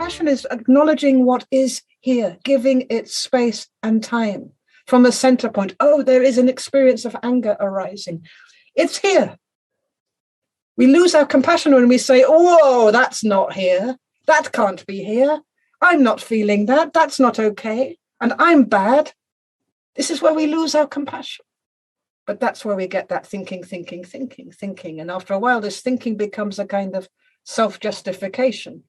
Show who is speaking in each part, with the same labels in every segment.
Speaker 1: compassion is acknowledging what is here, giving it space and time from a center point. Oh, there is an experience of anger arising. It's here. We lose our compassion when we say, oh, that's not here. That can't be here. I'm not feeling that. That's not okay. And I'm bad. This is where we lose our compassion. But that's where we get that thinking. And after a while, this thinking becomes a kind of self-justification.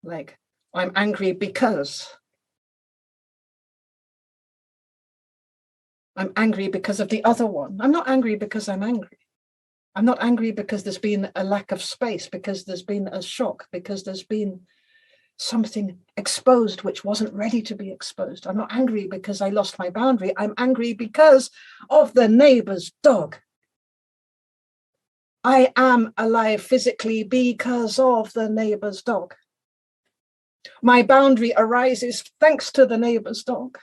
Speaker 1: Like, I'm angry because. I'm angry because of the other one. I'm not angry because I'm angry. I'm not angry because there's been a lack of space, because there's been a shock, because there's been something exposed which wasn't ready to be exposed. I'm not angry because I lost my boundary. I'm angry because of the neighbor's dog. I am alive physically because of the neighbor's dog. My boundary arises thanks to the neighbor's dog.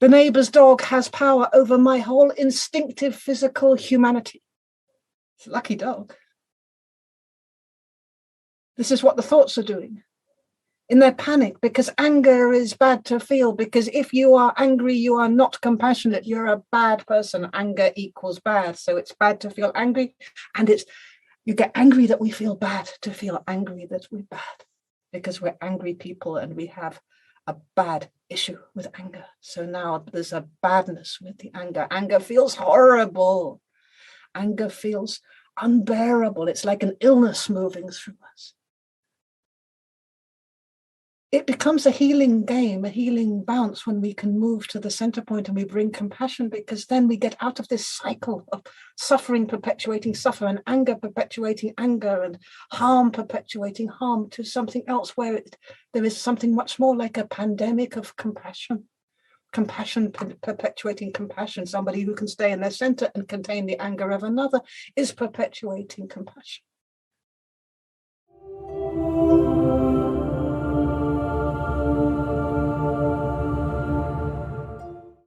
Speaker 1: The neighbor's dog has power over my whole instinctive physical humanity. It's a lucky dog. This is what the thoughts are doing in their panic, because anger is bad to feel, because if you are angry, you are not compassionate. You're a bad person. Anger equals bad. So it's bad to feel angry. And you get angry that we feel bad to feel angry that we're bad, because we're angry people and we have a bad issue with anger. So now there's a badness with the anger. Anger feels horrible. Anger feels unbearable. It's like an illness moving through us. It becomes a healing game, a healing bounce when we can move to the center point and we bring compassion, because then we get out of this cycle of suffering perpetuating suffer and anger perpetuating anger and harm perpetuating harm to something else where there is something much more like a pandemic of compassion. Compassion perpetuating compassion. Somebody who can stay in their center and contain the anger of another is perpetuating compassion.